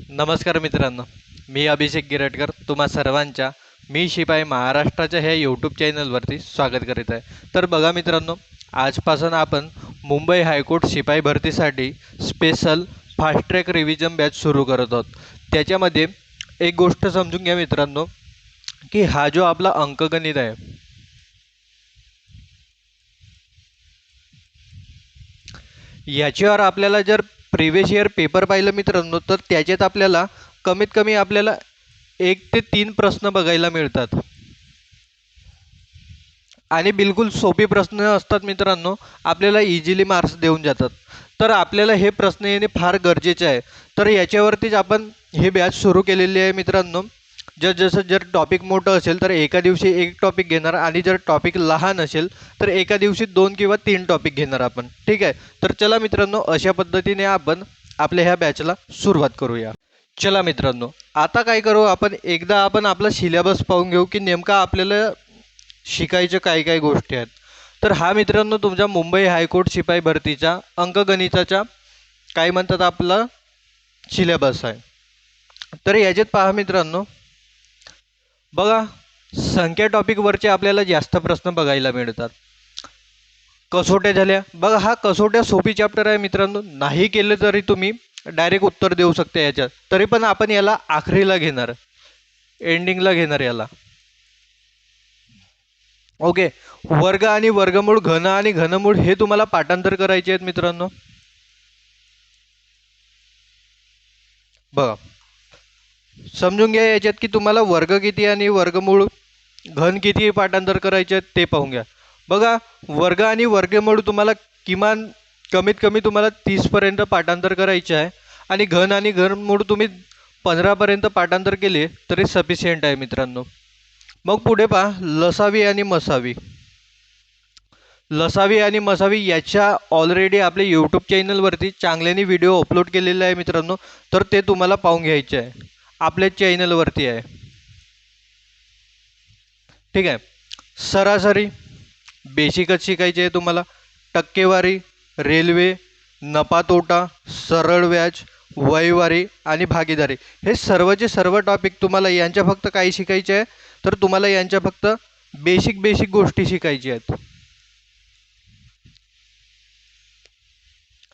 नमस्कार मित्रांनो, मी अभिषेक गिरटकर तुम्हा सर्वांच्या मी शिपाई महाराष्ट्राच्या ह्या यूट्यूब चॅनलवरती स्वागत करीत आहे। तर बघा मित्रांनो, आजपासून आपण मुंबई हायकोर्ट शिपाई भरतीसाठी special fast track revision batch सुरू करत आहोत। त्याच्यामध्ये एक गोष्ट समजून घ्या मित्रांनो, की हा जो आपला अंकगणित आहे, याच्यावर आपल्याला जर प्रिवियस इयर पेपर पाहिलं मित्रांनो, तर त्याच्यात आपल्याला कमीत कमी आपल्याला 1 ते 3 प्रश्न बघायला मिळतात आणि बिलकुल सोपे प्रश्न असतात मित्रांनो, आपल्याला इझिली मार्क्स देऊन जातात। तर आपल्याला हे प्रश्न येणे फार गरजेचे आहे। तर याच्यावरतीच आपण हे बॅच सुरू केलेली आहे मित्रांनो। जर टॉपिक मोठं असेल तर एका दिवशी एक टॉपिक घेणार आणि जर टॉपिक लहान असेल तर एका दिवशी 2 किंवा 3 टॉपिक घेणार आपण, ठीक आहे। तर चला मित्रांनो, अशा पद्धतीने आपण आपल्या ह्या बॅचला सुरुवात करूया। चला मित्रांनो, आता काय करू, आपण आपला सिलेबस पाहून घेऊ की नेमका आपल्याला शिकायच्या काय काय गोष्टी आहेत। तर हा मित्रांनो तुमच्या मुंबई हायकोर्ट शिपाई भरतीचा अंकगणिताचा काय म्हणतात आपला सिलेबस आहे। तर याच्यात पहा मित्रांनो, बघा संख्या टॉपिकवरचे आपल्याला जास्त प्रश्न बघायला मिळतात। कसोट्या झाल्या, बघा हा कसोट्या सोपी चॅप्टर आहे मित्रांनो, नाही केलं तरी तुम्ही डायरेक्ट उत्तर देऊ शकता याच्यात, तरी पण आपण याला आखरीला घेणार, एंडिंगला घेणार याला, ओके। वर्ग आणि वर्गमूळ, घन आणि घनमूळ हे तुम्हाला पाठांतर करायचे आहेत मित्रांनो। बघा समजून घ्या याच्यात की तुम्हाला वर्ग किती आणि वर्गमूळ घन किती पाठांतर करायचे आहेत ते पाहून घ्या। बघा वर्ग आणि वर्गमूळ तुम्हाला किमान कमीत कमी तुम्हाला 30 पर्यंत पाठांतर करायचे आहे आणि घन आणि घनमूळ तुम्ही 15 पर्यंत पाठांतर केले तरी सफिशियंट आहे मित्रांनो। मग पुढे पहा लसावी आणि मसावी। लसावी आणि मसावी याच्या ऑलरेडी आपल्या यूट्यूब चॅनलवरती चांगल्याने व्हिडिओ अपलोड केलेले आहे मित्रांनो, तर ते तुम्हाला पाहून घ्यायचे आहे, आपल्या चॅनलवरती आहे, ठीक आहे। सरासरी बेसिकच शिकायचे आहे तुम्हाला, टक्केवारी, रेल्वे, नफा तोटा, सरळ व्याज, वहिवारी आणि भागीदारी हे सर्वचे सर्व टॉपिक तुम्हाला यांच्या फक्त काही शिकायचे आहे, तर तुम्हाला यांच्या फक्त बेसिक गोष्टी शिकायच्या आहेत,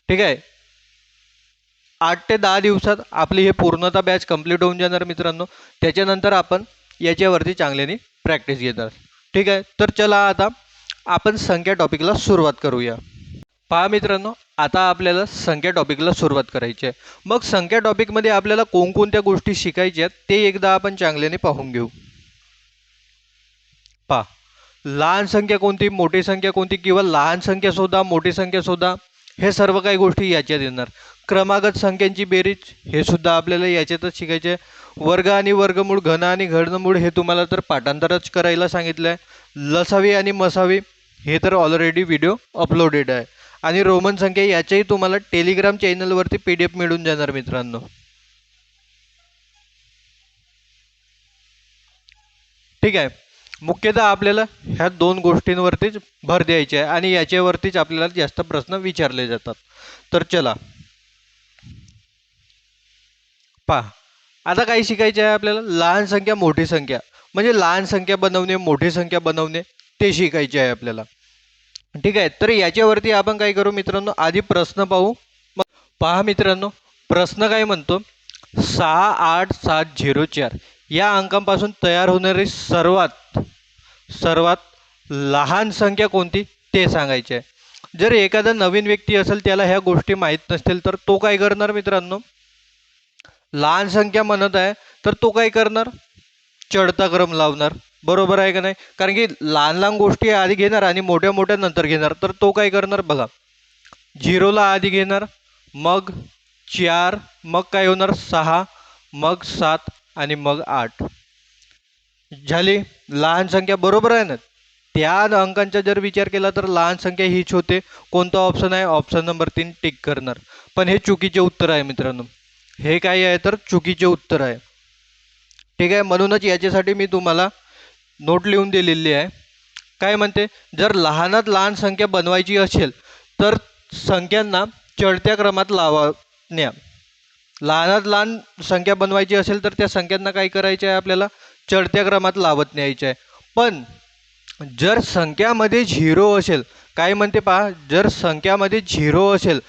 ठीक आहे। 8 ते 10 दिवसात आपली हे पूर्णतः बॅच कंप्लीट होऊन जाणार मित्रांनो। त्याच्यानंतर आपण याच्यावरती चांगल्याने प्रॅक्टिस घेणार, ठीक आहे। तर चला आता आपण संख्या टॉपिकला सुरुवात करूया। पहा मित्रांनो, आता आपल्याला संख्या टॉपिकला सुरुवात करायची आहे। मग संख्या टॉपिकमध्ये आपल्याला कोणकोणत्या गोष्टी शिकायच्या आहेत ते एकदा आपण चांगल्याने पाहून घेऊ। पहा लहान संख्या कोणती, मोठी संख्या कोणती, किंवा लहान संख्या शोधा, मोठी संख्या शोधा, हे सर्व काही गोष्टी याच्यात येणार। क्रमागत संख्यांची बेरीज हे सुद्धा आपल्याला याच्यातच शिकायचे आहे। वर्ग आणि वर्गमूळ, घन आणि घनमूळ हे तुम्हाला तर पाठांतरच करायला सांगितलं आहे। लसावी आणि मसावी हे तर ऑलरेडी व्हिडिओ अपलोडेड आहे आणि रोमन संख्या याच्याही तुम्हाला टेलिग्राम चॅनलवरती PDF मिळून जाणार मित्रांनो, ठीक आहे। मुख्यतः आपल्याला ह्या 2 गोष्टींवरतीच भर द्यायची आहे आणि याच्यावरतीच आपल्याला जास्त प्रश्न विचारले जातात। तर चला पहा, आता काय शिकायचे आहे आपल्याला, लहान संख्या मोठी संख्या, म्हणजे लहान संख्या बनवणे, मोठी संख्या बनवणे ते शिकायचे आहे आपल्याला, ठीक आहे। तर याच्यावरती आपण काय करू मित्रांनो, आधी प्रश्न पाहू। मग पहा मित्रांनो, प्रश्न काय म्हणतो, 68704 या अंकापासून तयार होणारी सर्वात लहान संख्या कोणती ते सांगायचे आहे। जर एखादा नवीन व्यक्ती असेल, त्याला ह्या गोष्टी माहीत नसतील, तर तो काय करणार मित्रांनो, लहान संख्या म्हणत आहे तर तो काय करणार, चढता क्रम लावणार, बरोबर आहे का नाही। कारण की लहान लहान गोष्टी आधी घेणार आणि मोठ्या मोठ्या नंतर घेणार, तर तो काय करणार बघा, 0ला आधी घेणार, मग 4, मग काय होणार 6, मग 7 आणि मग 8 झाली लहान संख्या, बरोबर आहे ना। त्या अंकांचा जर विचार केला तर लहान संख्या हीच होते। कोणता ऑप्शन आहे, ऑप्शन नंबर 3 टिक करणार, पण हे चुकीचे उत्तर आहे मित्रांनो, हे काय आहे तर चुकीचे उत्तर आहे, ठीक आहे। म्हणूनच याच्यासाठी मी तुम्हाला नोट लिहून दिलेली आहे। काय म्हणते, जर लहानात लहान संख्या बनवायची असेल तर संख्यांना चढत्या क्रमात लावण्या, लहानात लहान संख्या बनवायची असेल तर त्या संख्यांना काय करायचं आहे, आपल्याला चढत्या क्रमात लावत न्यायचं आहे. पण जर संख्यामध्ये झिरो असेल, काय म्हणते पहा, जर संख्यामध्ये झिरो असेल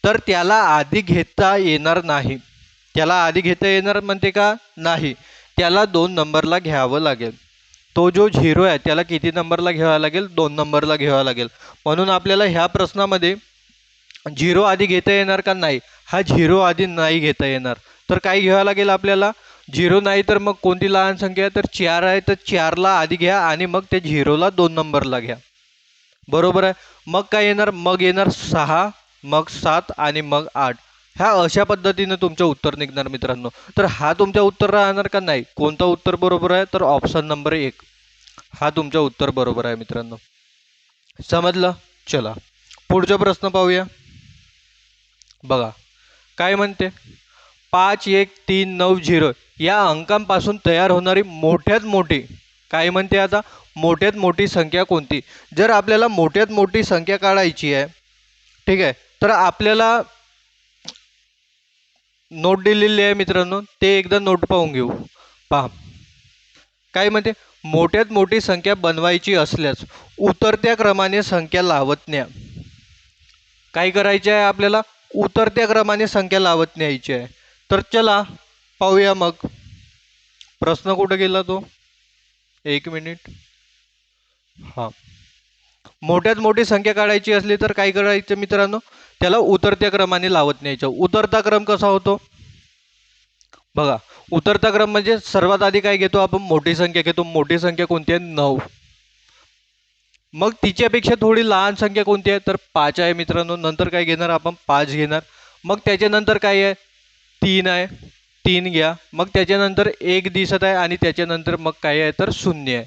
तर त्याला आधी घेता येणार नाही. त्याला आधी घेता येणार म्हणते का, नाही, त्याला 2 नंबरला घ्यावं लागेल. तो जो झिरो आहे त्याला किती नंबरला घ्यावा लागेल, 2 नंबरला घ्यावा लागेल. म्हणून आपल्याला ह्या प्रश्नामध्ये झिरो आधी घेता येणार का, नाही, हा झिरो आधी नाही घेता येणार. तर काय घ्यावं लागेल आपल्याला, झिरो नाही तर मग कोणती लहान संख्या आहे, तर 4 आहे, तर 4ला आधी घ्या आणि मग त्या झिरोला 2 नंबरला घ्या. बरोबर आहे. मग काय येणार, मग येणार 6, मग 7 आणि मग 8. ह्या अशा पद्धतीने तुमचं उत्तर निघणार मित्रांनो. तर हा तुमचं उत्तर राहणार का, नाही, कोणतं उत्तर बरोबर आहे, तर ऑप्शन नंबर 1 हा तुमचं उत्तर बरोबर आहे मित्रांनो. समजलं. चला पुढचा प्रश्न पाहूया. बघा काय म्हणते, 5 1 3 9 0 या अंकांपासून तयार होणारी मोठ्यात मोठी, काय म्हणते आता, मोठ्यात मोठी संख्या कोणती. जर आपल्याला मोठ्यात मोठी संख्या काढायची आहे, ठीक आहे, तर आपल्याला नोट दिलेली आहे मित्रांनो, ते एकदा नोट पाहून घेऊ. पहा काय म्हणते, मोठ्यात मोठी संख्या बनवायची असल्यास उतरत्या क्रमाने संख्या लावत न्या. काय करायचे आहे आपल्याला, उतरत्या क्रमाने संख्या लावत न्यायची आहे. तर चला पाहूया मग. प्रश्न कुठे गेला तो, 1 मिनिट. हां, मोठ्यात मोठी संख्या काढायची असली तर काय करायचं मित्रांनो, त्याला उतरत्या क्रमाने लावत न्यायचं. उतरता क्रम कसा होतो बघा, उतरता क्रम म्हणजे सर्वात आधी काय घेतो आपण, मोठी संख्या घेतो. मोठी संख्या कोणती आहे, 9. मग तिच्यापेक्षा थोडी लहान संख्या कोणती आहे, तर 5 आहे मित्रांनो. नंतर काय घेणार आपण, 5 घेणार. मग त्याच्यानंतर काय आहे, 3 आहे, 3 घ्या. मग त्याच्यानंतर 1 दिसत आहे आणि त्याच्यानंतर मग काय आहे, तर 0 आहे.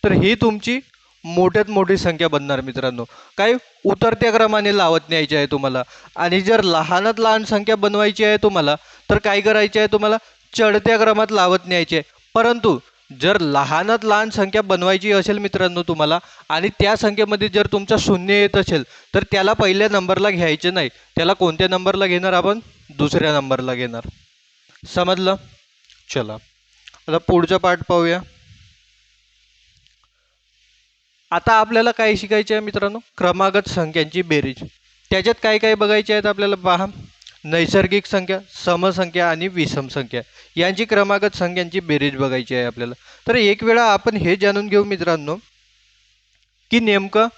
तर ही तुमची मोठ्यात मोठी संख्या बनणार मित्रांनो. काय, उतरत्या क्रमाने लावत न्यायची आहे तुम्हाला. आणि जर लहानात लहान संख्या बनवायची आहे तुम्हाला, तर काय करायचे आहे तुम्हाला, चढत्या क्रमात लावत न्यायचे आहे. परंतु जर लहानात लहान संख्या बनवायची असेल मित्रांनो तुम्हाला, आणि त्या संख्येमध्ये जर तुमचा 0 येत असेल तर त्याला पहिल्या नंबरला घ्यायचे नाही. त्याला कोणत्या नंबरला घेणार आपण, दुसऱ्या नंबरला घेणार. समजलं. चला आता पुढचा पार्ट पाहूया. आता आपल्याला काय शिकायचे आहे मित्रांनो, क्रमागत संख्यांची बेरीज. त्याच्यात काय काय बघायचे आहेत आपल्याला पहा, नैसर्गिक संख्या, समसंख्या आणि विषम संख्या यांची क्रमागत संख्यांची बेरीज बघायची आहे आपल्याला. तर एक वेळा आपण हे जाणून घेऊ मित्रांनो की नेमकं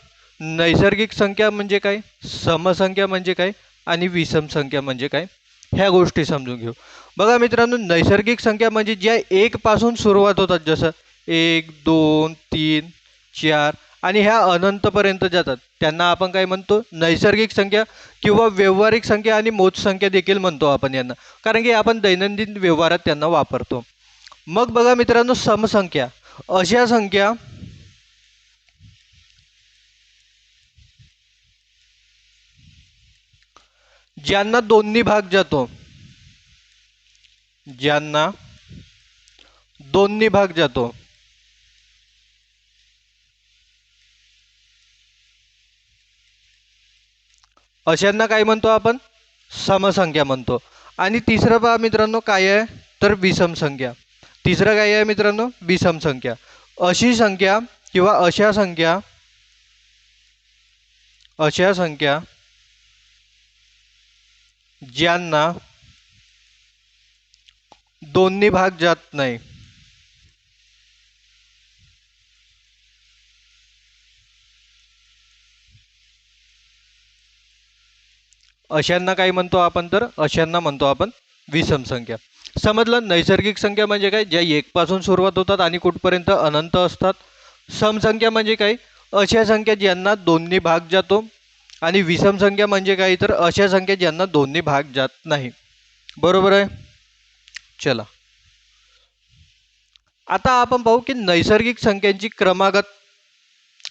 नैसर्गिक संख्या म्हणजे काय, समसंख्या म्हणजे काय आणि विषम संख्या म्हणजे काय, ह्या गोष्टी समजून घेऊ. बघा मित्रांनो, नैसर्गिक संख्या म्हणजे ज्या 1 पासून सुरुवात होतात, जसं 1 2 3 4 आणि ह्या अनंतपर्यंत जातात, त्यांना आपण काय म्हणतो, नैसर्गिक संख्या किंवा व्यवहारिक संख्या आणि मोजसंख्या देखील म्हणतो आपण यांना, कारण की आपण दैनंदिन व्यवहारात त्यांना वापरतो. मग बघा मित्रांनो, समसंख्या अशा संख्या ज्यांना दोन्ही भाग जातो, ज्यांना दोन्ही भाग जातो. अशांना काय म्हणतो आपण, समसंख्या म्हणतो. आणि तिसरं पहा मित्रांनो काय आहे, तर विषम संख्या. तिसरं काय आहे मित्रांनो, विषम संख्या. अशी संख्या किंवा अशा संख्या ज्यांना दोन्ही भाग जात नाही. अशांना काय म्हणतो आपण, तर अशांना म्हणतो आपण विषम संख्या. समजलं. नैसर्गिक संख्या म्हणजे काय, ज्या 1 पासून सुरुवात होतात आणि कुठपर्यंत अनंत असतात. समसंख्या म्हणजे काय, अशा संख्या ज्यांना दोन्ही भाग जातो. आणि विषम संख्या म्हणजे काय, तर अशा संख्या ज्यांना दोन्ही भाग जात नाही. बरोबर आहे. चला आता आपण पाहू की नैसर्गिक संख्यांची क्रमागत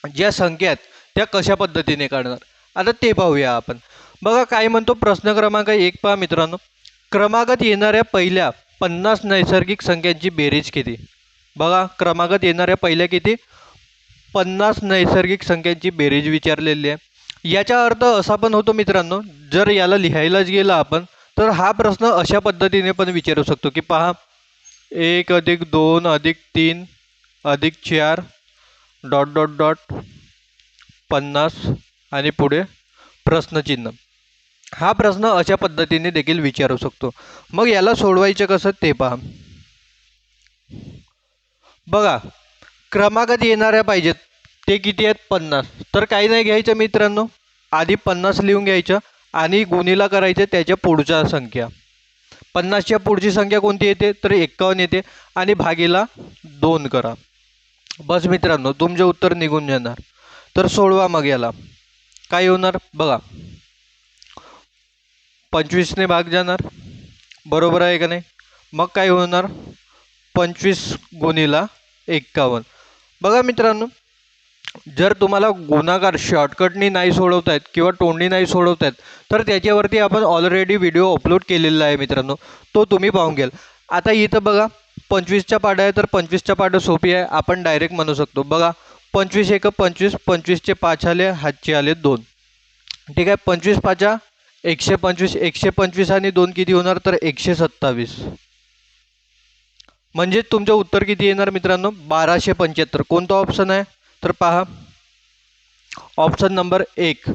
ज्या संख्या आहेत त्या कशा पद्धतीने काढणार. आता ते पाहूया आपण. बघा काय म्हणतो प्रश्न क्रमांक 1 पहा मित्रांनो, क्रमागत येणाऱ्या पहिल्या 50 नैसर्गिक संख्यांची बेरीज किती. बघा क्रमागत येणाऱ्या पहिल्या किती, 50 नैसर्गिक संख्यांची बेरीज विचारलेली आहे. याचा अर्थ असा पण होतो मित्रांनो, जर याला लिहायलाच गेलं आपण तर हा प्रश्न अशा पद्धतीने पण विचारू शकतो की पहा 1 + 2 + 3 + 4 डॉट डॉट डॉट 50 आणि पुढे प्रश्नचिन्ह. हा प्रश्न अशा पद्धतीने देखील विचारू शकतो. मग याला सोडवायचं कसं ते पहा. बघा क्रमागत येणाऱ्या पाहिजेत ते किती आहेत 50. तर काही नाही घ्यायचं मित्रांनो, आधी 50 लिहून घ्यायचं आणि गुणिला करायचं त्याच्या पुढच्या संख्या. 50च्या पुढची संख्या कोणती येते तर 51 येते आणि भागीला 2 करा. बस मित्रांनो तुमचे उत्तर निघून जाणार. तर सोडवा मग याला. काय होणार बघा, 25ने भाग जाणार, बरोबर आहे का नाही. मग काय होणार 25 गुणिला 51. बघा मित्रांनो, जर तुम्हाला गुणाकार शॉर्टकटनी नाही सोडवतायत किंवा तोंडी नाही सोडवतायत तर त्याच्यावरती आपण ऑलरेडी व्हिडिओ अपलोड केलेला आहे मित्रांनो, तो तुम्ही पाहून घ्याल. आता इथं बघा 25च्या पाढा आहे तर 25च्या पाढा सोपी आहे, आपण डायरेक्ट म्हणू शकतो. बघा 25 × 25, 25चे 5 आले, हातचे आले 2. ठीक आहे, 25 × 5 125, 125 आणि 2 किती होणार तर 127. म्हणजे तुमचं उत्तर किती येणार मित्रांनो 1275. कोणता ऑप्शन आहे तर पहा ऑप्शन नंबर 1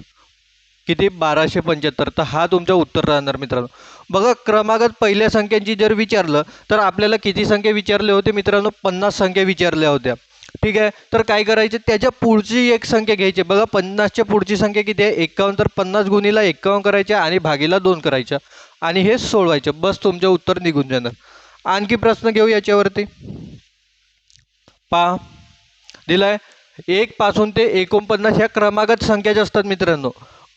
किती 1275. तर हा तुमचं उत्तर राहणार मित्रांनो. बघा क्रमागत पहिल्या संख्यांची जर विचारलं तर आपल्याला किती संख्या विचारले होते मित्रांनो 50 संख्या विचारल्या होत्या. ठीक आहे, तर काय करायचं त्याच्या पुढची एक संख्या घ्यायची. बघा 50च्या पुढची संख्या किती आहे 51. तर 50 गुणिला 51 करायच्या आणि भागीला 2 करायच्या आणि हे सोडवायचं. बस तुमचं उत्तर निघून जाणार. आणखी प्रश्न घेऊ याच्यावरती. पहा दिलाय 1 पासून ते 49 ह्या क्रमागत संख्याच असतात मित्रांनो.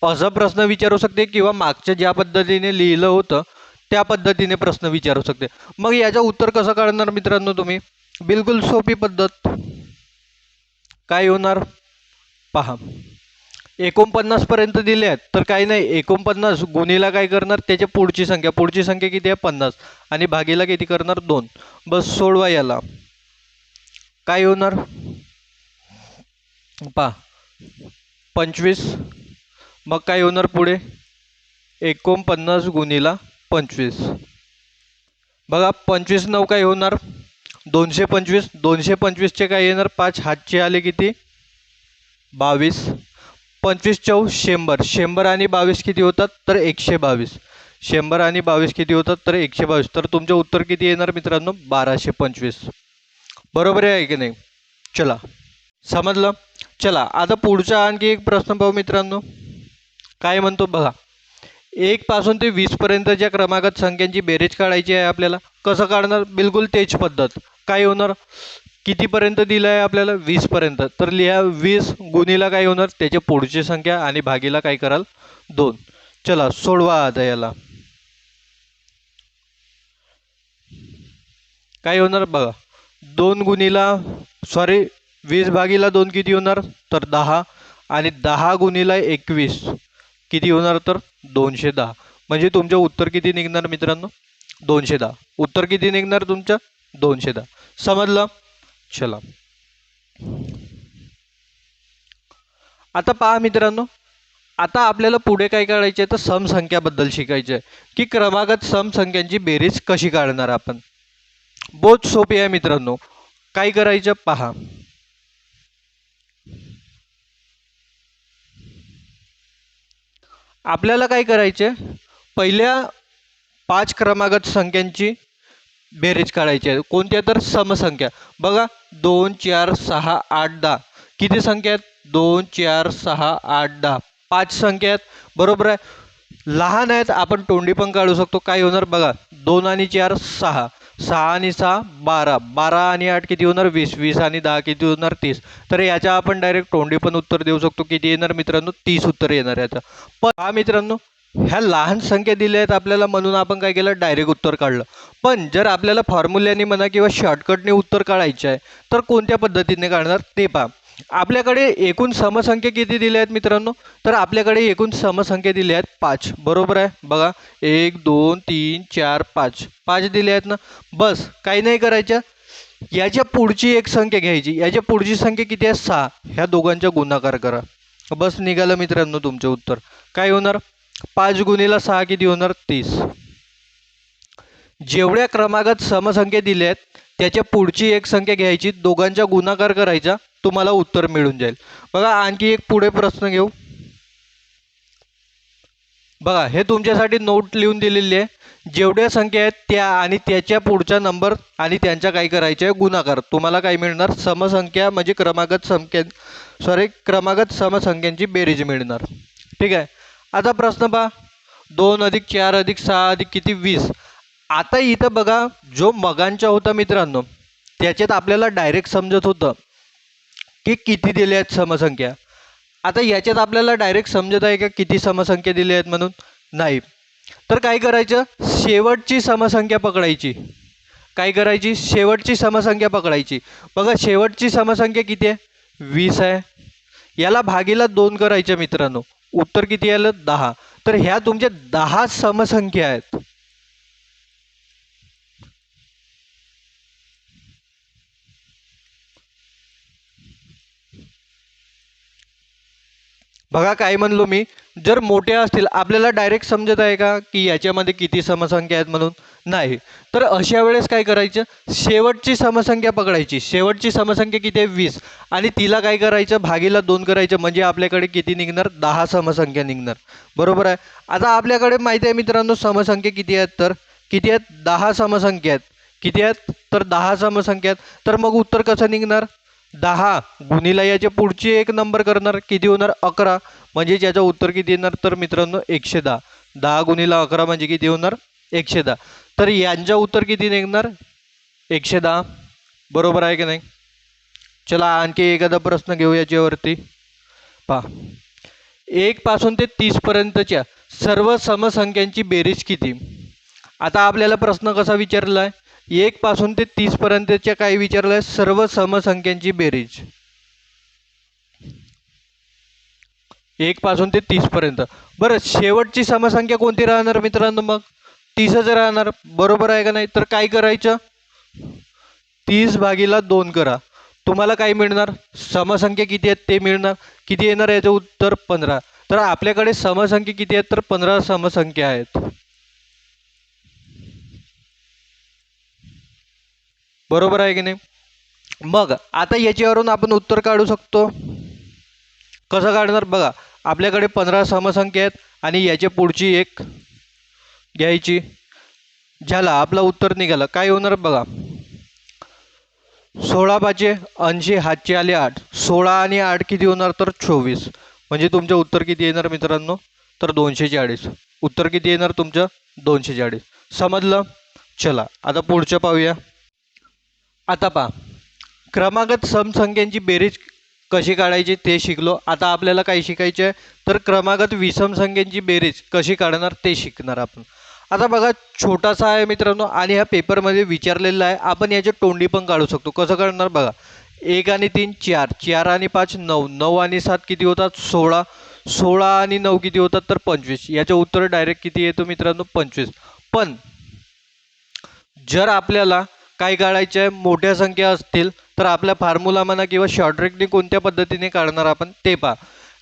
असा प्रश्न विचारू शकते किंवा मागच्या ज्या पद्धतीने लिहिलं होतं त्या पद्धतीने प्रश्न विचारू शकते. मग याचं उत्तर कसं काढणार मित्रांनो तुम्ही, बिलकुल सोपी पद्धत. काय होणार पहा 49 पर्यंत दिले आहेत तर काही नाही 49 गुणिला काय करणार त्याच्या पुढची संख्या. पुढची संख्या किती आहे 50 आणि भागीला किती करणार 2. बस सोडवा याला. काय होणार पहा 25. मग काय होणार पुढे 49 गुणिला 25. बघा 25 9 काय होणार 225. 225चे काय येणार 5, हातचे आले किती 22. 25 × 4 100. 100 आणि 22 किती होतात तर 122. 100 आणि 22 किती होतात तर 122. तर तुमचं उत्तर किती येणार मित्रांनो 1225. बरोबर आहे की नाही. चला समजलं. चला आता पुढचा आणखी एक प्रश्न पाहू मित्रांनो. काय म्हणतो बघा 1 पासून ते 20 पर्यंतच्या क्रमागत संख्यांची बेरीज काढायची आहे आपल्याला. कसं काढणार बिलकुल तेच पद्धत. काय होणार कितीपर्यंत दिलं आहे आपल्याला 20 पर्यंत. तर लिहा 20 गुणिला काय होणार त्याच्या पुढची संख्या आणि भागीला काय कराल 2. चला सोडवा आता याला. काय होणार बघा 2 गुणिला 20 भागीला 2 किती होणार तर 10 आणि 10 गुणिला 21 किती होणार तर 210. म्हणजे तुमचं उत्तर किती निघणार मित्रांनो 210. उत्तर किती निघणार तुमचं 210. समजलं. चला आता पहा मित्रांनो, आता आपल्याला पुढे काय काढायचे आहे तर समसंख्याबद्दल शिकायचे आहे की क्रमागत समसंख्यांची बेरीज कशी काढणार आपण. बहुत सोपी आहे मित्रांनो. काय करायचं पहा आपल्याला काय करायचे पहिल्या 5 क्रमागत संख्यांची बेरीज काढायची आहे. कोणत्या तर समसंख्या. बघा 2 4 6 8 10 किती संख्या आहेत 2 4 6 8 10 5 संख्या आहेत. बरोबर आहे. लहान आहेत आपण तोंडी पण काढू शकतो. काय होणार बघा 2 आणि 4 6, 6 आणि 6 12, 12 आणि 8 किती होणार 20, 20 आणि 10 किती होणार 30. तर याच्या आपण डायरेक्ट तोंडी पण उत्तर देऊ शकतो. किती येणार मित्रांनो 30 उत्तर येणार याचं. पण हा मित्रांनो ह्या लहान संख्या दिल्या आहेत आपल्याला म्हणून आपण काय केलं डायरेक्ट उत्तर काढलं. पण जर आपल्याला फॉर्म्युल्याने म्हणा किंवा शॉर्टकटने उत्तर काढायचे आहे तर कोणत्या पद्धतीने काढणार ते पहा. आपल्याकडे एकूण समसंख्या किती दिल्या आहेत मित्रांनो तर आपल्याकडे एकूण समसंख्या दिल्या आहेत 5. बरोबर आहे. बघा 1 2 3 4 5 5 दिले आहेत ना. बस काही नाही करायचं. याच्या पुढची एक संख्या घ्यायची. याच्या पुढची संख्या किती आहे 6. ह्या दोघांचा गुणाकार करा. बस निघालं मित्रांनो तुमचं उत्तर. काय होणार 5 गुणिला 6 किती होणार 30. जेवढ्या क्रमागत समसंख्या दिल्या आहेत त्याच्या पुढची एक संख्या घ्यायची, दोघांचा गुणाकार करायचा, तुम्हाला उत्तर मिळून जाईल. बघा आणखी एक पुढे प्रश्न घेऊ. बघा हे तुमच्यासाठी नोट लिहून दिलेली आहे. जेवढ्या संख्या आहेत त्या आणि त्याच्या पुढचा नंबर आणि त्यांचा काय करायचे आहे गुणाकार, तुम्हाला काय मिळणार समसंख्या म्हणजे क्रमागत समसंख्यांची बेरीज मिळणार. ठीक आहे. आता प्रश्न पहा, 2 अधिक 4 अधिक 6 अधिक किती 20. आता इथं बघा जो मगांचा होता मित्रांनो त्याच्यात आपल्याला डायरेक्ट समजत होतं की किती दिले आहेत समसंख्या. आता याच्यात आपल्याला डायरेक्ट समजत आहे का किती समसंख्या दिल्या आहेत म्हणून? नाही. तर काय करायचं, शेवटची समसंख्या पकडायची. काय करायची, शेवटची समसंख्या पकडायची. बघा शेवटची समसंख्या किती आहे 20 आहे. याला भागीला 2 करायचं मित्रांनो, उत्तर किती आलं 10. तर ह्या तुमच्या 10 समसंख्या आहेत. बघा काय म्हणलो मी, जर मोठ्या असतील आपल्याला डायरेक्ट समजत आहे का की याच्यामध्ये किती समसंख्या आहेत म्हणून? नाही. तर अशा वेळेस काय करायचं, शेवटची समसंख्या पकडायची. शेवटची समसंख्या किती आहे 20 आणि तिला काय करायचं भागीला 2 करायचं, म्हणजे आपल्याकडे किती निघणार 10 समसंख्या निघणार. बरोबर आहे. आता आपल्याकडे माहिती आहे मित्रांनो समसंख्या किती आहेत, तर किती आहेत 10 समसंख्या आहेत. किती आहेत तर 10 समसंख्या आहेत. तर मग उत्तर कसं निघणार, 10 गुणिला याच्या पुढची एक नंबर करणार, किती होणार 11, म्हणजे याचं उत्तर किती येणार तर मित्रांनो 110. 10 गुणिला 11 म्हणजे किती होणार 110. तर यांचं उत्तर किती निघणार 110. बरोबर आहे की नाही? चला आणखी एखादा प्रश्न घेऊ याच्यावरती. पहा, 1 पासून ते 30 पर्यंतच्या सर्व समसंख्यांची बेरीज किती. आता आपल्याला प्रश्न कसा विचारला आहे, 1 पासून ते 30 पर्यंतच्या काय विचारलं आहे, सर्व समसंख्यांची बेरीज. 1 पासून ते 30 पर्यंत. बरं शेवटची समसंख्या कोणती राहणार मित्रांनो, मग 30च राहणार. बरोबर आहे का नाही? तर काय करायचं 30 भागीला 2 करा, तुम्हाला काय मिळणार समसंख्या किती आहेत ते मिळणार. किती येणार याचं उत्तर 15. तर आपल्याकडे समसंख्या किती आहेत तर 15 समसंख्या आहेत. बरोबर आहे की नाही? मग आता याच्यावरून आपण उत्तर काढू शकतो. कसं काढणार बघा, आपल्याकडे 15 समसंख्या आहेत आणि याच्या पुढची एक घ्यायची, झाला आपला उत्तर निघाला. काय होणार बघा, 16 पाचे 80 हातचे आले 8, 16 आणि 8 किती होणार तर 24, म्हणजे तुमचं उत्तर किती येणार मित्रांनो तर 240. उत्तर किती येणार तुमचं 240. समजलं? चला आता पुढचं पाहूया. आता पहा, क्रमागत समसंख्यांची बेरीज कशी काढायची ते शिकलो. आता आपल्याला काय शिकायचे आहे तर क्रमागत विषम संख्यांची बेरीज कशी काढणार ते शिकणार आपण. आता बघा छोटासा आहे मित्रांनो आणि ह्या पेपरमध्ये विचारलेला आहे. आपण याची तोंडी पण काढू शकतो. कसं काढणार बघा, 1 आणि 3 4, 4 आणि 5 9, 9 आणि 7 किती होतात 16, 16 आणि 9 किती होतात तर 25. याचं उत्तर डायरेक्ट किती येतो मित्रांनो 25. पण जर आपल्याला काय काढायचं आहे मोठ्या संख्या असतील तर आपल्या फॉर्म्युला म्हणा किंवा शॉर्ट ट्रिकने कोणत्या पद्धतीने काढणार आपण ते पहा.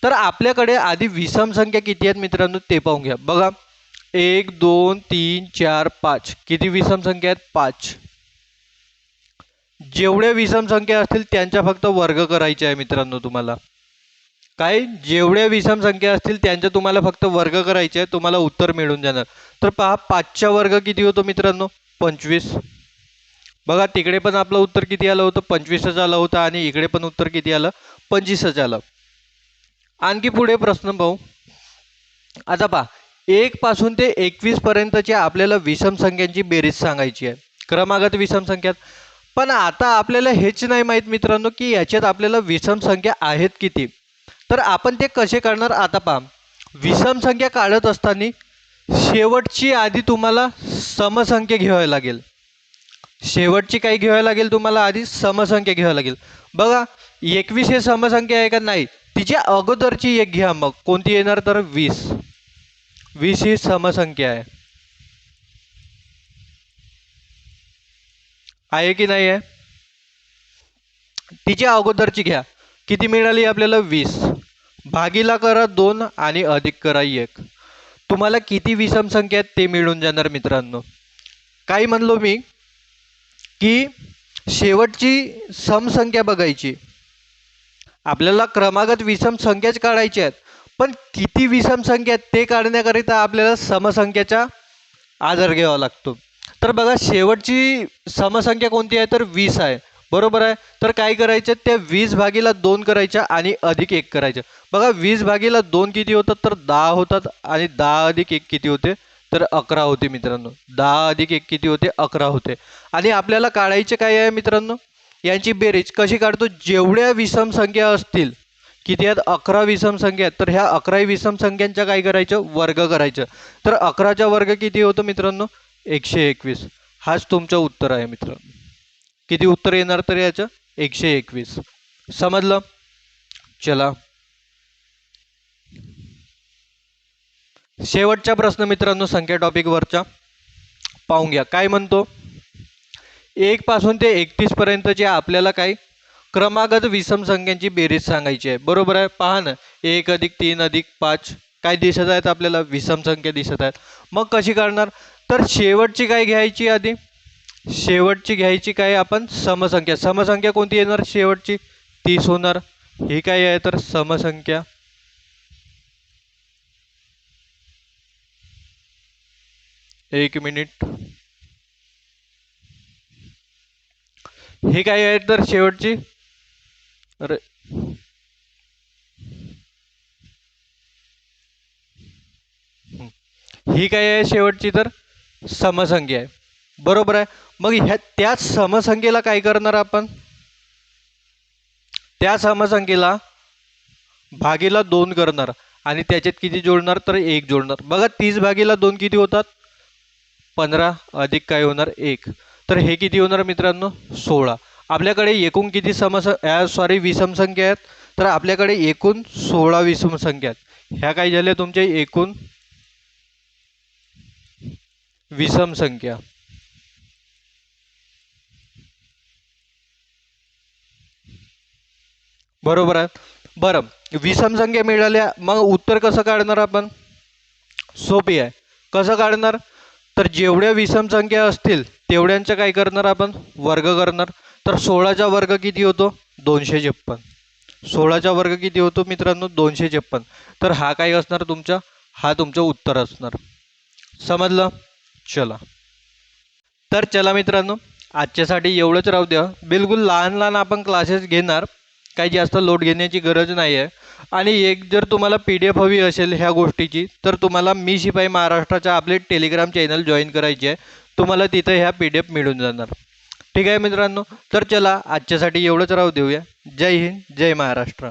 तर आपल्याकडे आधी विषम संख्या किती आहेत मित्रांनो ते पाहून घ्या. बघा 1 2 3 4 5 किती विषम संख्या आहेत 5. जेवढ्या विषम संख्या असतील त्यांचा फक्त वर्ग करायचा आहे मित्रांनो तुम्हाला. काय जेवढ्या विषम संख्या असतील त्यांचा तुम्हाला फक्त वर्ग करायचे आहे, तुम्हाला उत्तर मिळून जाणार. तर पहा 5चा वर्ग किती होतो मित्रांनो 25. बघा तिकडे पण आपलं उत्तर किती आलं होतं 25च आलं होतं आणि इकडे पण उत्तर किती आलं 25च आलं. आणखी पुढे प्रश्न पाहू. आता पहा 1 पासून ते 21 पर्यंतच्या आपल्याला विषम संख्यांची बेरीज सांगायची आहे, क्रमागत विषम संख्यात. पण आता आपल्याला हेच नाही माहीत मित्रांनो की याच्यात आपल्याला विषम संख्या आहेत किती. तर आपण ते कसे काढणार. आता पहा विषम संख्या काढत असताना शेवटची आधी तुम्हाला समसंख्या घ्यावी लागेल. शेवटची काय घ्यावी लागेल तुम्हाला आधी समसंख्या घ्यावी लागेल. बघा 21 हे समसंख्या आहे का नाही, तिच्या अगोदरची एक घ्या, मग कोणती येणार तर 20. 20 ही समसंख्या आहे की नाही आहे. तिच्या अगोदरची घ्या, किती मिळाली आपल्याला 20. भागीला करा 2 आणि अधिक करा 1. तुम्हाला किती विषम संख्या आहेत ते मिळून जाणार मित्रांनो. काय म्हणलो मी की शेवटची समसंख्या बघायची, आपल्याला क्रमागत विषम संख्याच काढायच्या आहेत, पण किती विषम संख्या आहेत ते काढण्याकरिता आपल्याला समसंख्याचा आधार घ्यावा लागतो. तर बघा शेवटची समसंख्या कोणती आहे तर 20 आहे, बरोबर आहे. तर काय करायचं, त्या 20/2 करायच्या आणि अधिक 1 करायचं. बघा 20/2 किती होतात तर 10 होतात आणि 10 अधिक 1 किती होते तर 11 होते मित्रांनो. 10 अधिक 1 किती होते 11 होते. आणि आपल्याला काढायचे काय आहे मित्रांनो, यांची बेरीज कशी काढतो, जेवढ्या विषम संख्या असतील, किती आहेत 11 विषम संख्या आहेत, तर ह्या 11 विषम संख्यांचा काय करायचं वर्ग करायचं. तर 11चा वर्ग किती होतो मित्रांनो 121. हाच तुमचं उत्तर आहे मित्रांनो. किती उत्तर येणार तर याचं 121. समजलं. चला शेवटचा प्रश्न मित्रांनो संख्या टॉपिक वरचा पाहून घ्या. काय म्हणतो, 1 पासून ते 31 पर्यंतची आपल्याला काय क्रमागत विषम संख्यांची बेरीज सांगायची आहे, बरोबर आहे. पहा ना 1 अधिक 3 अधिक 5 काय दिसत आहेत आपल्याला विषम संख्या दिसत आहेत. मग कशी काढणार, तर शेवटची काय घ्यायची, आधी शेवटची घ्यायची काय आपण समसंख्या. समसंख्या कोणती येणार शेवटची 30 होणार. ही काय आहे तर समसंख्या. एक मिनिट, हे काय आहे तर शेवटची, अरे ही काय आहे शेवटची तर समसंख्या आहे, बरोबर आहे. मग ह्या त्याच समसंख्येला काय करणार आपण, त्या समसंख्येला भागीला 2 करणार आणि त्याच्यात किती जोडणार तर 1 जोडणार. बघा 30/2 किती होतात 15 अधिक काय होणार 1, तर हे किती होणार मित्रांनो 16. आपल्याकडे एकूण किती विषम संख्या आहेत, तर आपल्याकडे एकूण 16 विषम संख्या आहेत. ह्या काय झाल्या तुमच्या एकूण विषम संख्या. बरोबर आहे. बरं विषम संख्या मिळाल्या, मग उत्तर कसं काढणार आपण, सोपी आहे. कसं काढणार, तर जेवढ्या विषम संख्या असतील तेवढ्यांचं काय करणार आपण वर्ग करणार. तर 16चा वर्ग किती होतो 256. 16चा वर्ग किती होतो मित्रांनो 256. तर हा काय असणार तुमचा, हा तुमचं उत्तर असणार. समजलं. चला तर चला मित्रांनो आजच्यासाठी एवढंच राहू द्या. बिलकुल लहान लहान आपण क्लासेस घेणार, काही जास्त लोड घेण्याची गरज नाही आहे. आणि एक जर तुम्हाला PDF हवी असेल ह्या गोष्टीची, तर तुम्हाला मी शिपाई महाराष्ट्राचा आपले टेलिग्राम चॅनल जॉईन करायचे आहे. तुम्हाला तिथं ह्या PDF मिळून जाणार. ठीक आहे मित्रांनो, तर चला आजच्यासाठी एवढंच राहू देऊया. जय हिंद, जय महाराष्ट्र.